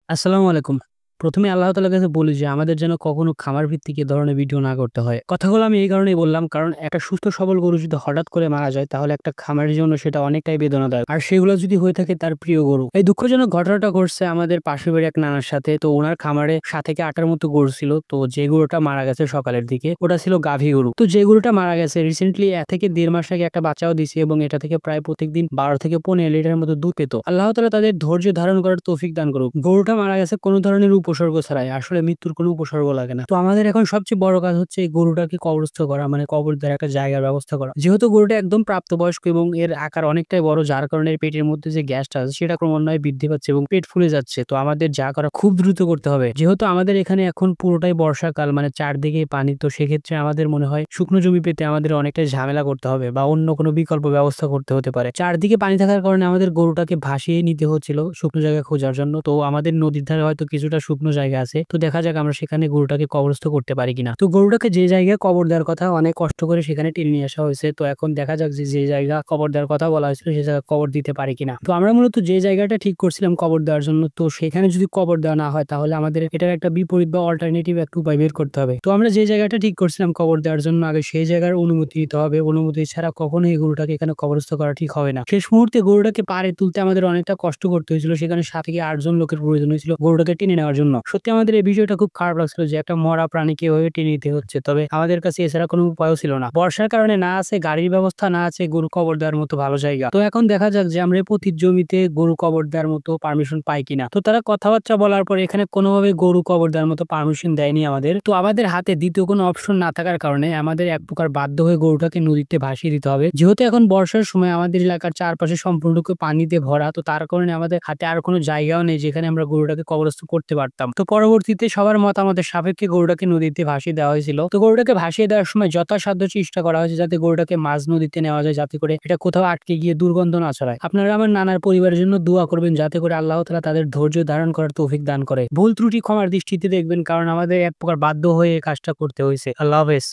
আসসালামু আলাইকুম। ১ম এ আল্লাহ তাআলার কাছে বলি যে আমাদের যেন কখনো খামার ভিত্তিক এ ধরনের ভিডিও না করতে হয়। কথাগুলো আমি এই কারণেই বললাম কারণ একটা সুস্থ সবল গরু যদি হঠাৎ করে মারা যায় তাহলে একটা খামারের জন্য সেটা অনেকটাই বেদনাদায়ক। আর সেগুলো যদি হয়ে থাকে তার প্রিয় গরু। এই দুঃখজনক ঘটনাটা ঘটছে আমাদের পাশের বাড়ির এক নানার সাথে। তো উনার খামারে ৭ থেকে ৮ টার মতো গরু ছিল। তো যে গরুটা মারা গেছে সকালের দিকে ওটা ছিল গাভী গরু। তো যে গরুটা মারা গেছে রিসেন্টলি ১ থেকে ১.৫ মাস আগে একটা বাচ্চাও দিছে এবং এটা থেকে প্রায় প্রত্যেকদিন ১২ থেকে ১৫ লিটারের মতো দুধ পেত। আল্লাহ তাআলা তাদের ধৈর্য ধারণ করার তৌফিক দান করুক। গরুটা মারা গেছে কোন ধরনের উপসর্গ ছাড়াই। আসলে মৃত্যুর কোনো উপসর্গ লাগে না। তো আমাদের এখন সবচেয়ে বড় কাজ হচ্ছে এই গরুটাকে কবরস্থ করা মানে কবর দেওয়ার একটা জায়গার ব্যবস্থা করা। যেহেতু গরুটা একদম প্রাপ্তবয়স্ক এবং এর আকার অনেকটাই বড় যার কারণে এর পেটের মধ্যে যে গ্যাসটা আছে সেটা ক্রমান্বয়ে বৃদ্ধি পাচ্ছে এবং পেট ফুলে যাচ্ছে। তো আমাদের যা করা খুব দ্রুত করতে হবে। যেহেতু আমাদের এখানে এখন পুরোটাই বর্ষাকাল মানে চারদিকেই পানি, তো সেক্ষেত্রে আমাদের মনে হয় শুকনো জমি পেতে আমাদের অনেকটাই ঝামেলা করতে হবে বা অন্য কোনো বিকল্প ব্যবস্থা করতে হতে পারে। চারদিকে পানি থাকার কারণে আমাদের গরুটাকে ভাসিয়ে নিতে হচ্ছিল শুকনো জায়গা খোঁজার জন্য। তো আমাদের নদীর ধারে হয়তো কিছুটা শুকনো জায়গা আছে। তো দেখা যাক আমরা সেখানে গরুটাকে কবরস্থ করতে পারি কিনা। তো গরুটাকে যে জায়গায় কবর দেওয়ার কথা অনেক কষ্ট করে সেখানে টেনে নিয়ে আসা হয়েছে। তো এখন দেখা যাক যে জায়গা কবর দেওয়ার কথা বলা হয়েছিল সে জায়গায় কবর দিতে পারি কিনা। তো আমরা মূলত যে জায়গাটা ঠিক করছিলাম কবর দেওয়ার জন্য, তো সেখানে যদি কবর দেওয়া না হয় তাহলে আমাদের এটার একটা বিপরীত বা অল্টারনেটিভ একটা উপায় বের করতে হবে। তো আমরা যে জায়গাটা ঠিক করছিলাম কবর দেওয়ার জন্য আগে সেই জায়গার অনুমতি নিতে হবে। অনুমতি ছাড়া কখনোই এই গরুটাকে এখানে কবরস্থ করা ঠিক হবে না। শেষ মুহূর্তে গরুটাকে পাড়ে তুলতে আমাদের অনেকটা কষ্ট করতে হয়েছিল। সেখানে ৭ থেকে ৮ জন লোকের প্রয়োজন হয়েছিল গরুটাকে টেনে নেওয়ার জন্য। সত্যি আমাদের এই বিষয়টা খুব খারাপ লাগছিল যে একটা মরা প্রাণীকে এভাবে টেনে নিতে হচ্ছে। তবে আমাদের কাছে এছাড়া কোনো উপায়ও ছিল না। বর্ষার কারণে না আছে গাড়ির ব্যবস্থা, না আছে গরু কবর দেওয়ার মতো ভালো জায়গা। তো এখন দেখা যাক যে আমরা পতিত জমিতে গরু কবর দেওয়ার মতো পারমিশন পাই কিনা। তো তারা কথাবার্তা বলার পর এখানে কোনোভাবে গরু কবর দেওয়ার মতো পারমিশন দেয়নি আমাদের। তো আমাদের হাতে দ্বিতীয় কোনো অপশন না থাকার কারণে আমাদের এক প্রকার বাধ্য হয়ে গরুটাকে নদীতে ভাসিয়ে দিতে হবে। যেহেতু এখন বর্ষার সময় আমাদের এলাকার চারপাশে সম্পূর্ণরূপে পানিতে ভরা, তো তার কারণে আমাদের হাতে আর কোনো জায়গাও নেই যেখানে আমরা গরুটাকে কবরস্থ করতে পারতাম। তো পরবর্তীতে সবার মতামতের সাপেক্ষে গরুটাকে নদীতে ভাসিয়ে দেওয়া হয়েছিল। তো গরুটাকে ভাসিয়ে দেওয়ার সময় যথাসাধ্য চেষ্টা করা হয়েছে যাতে গরুটাকে মাঝ নদীতে নেওয়া যায়, যাতে করে এটা কোথাও আটকে গিয়ে দুর্গন্ধ না ছড়ায়। আপনারা আমার নানার পরিবারের জন্য দোয়া করবেন যাতে করে আল্লাহ তাআলা তাদের ধৈর্য ধারণ করার তৌফিক দান করে। ভুল ত্রুটি ক্ষমার দৃষ্টিতে দেখবেন কারণ আমাদের এক প্রকার বাধ্য হয়ে এই কাজটা করতে হয়েছে। আল্লাহ হাফেজ।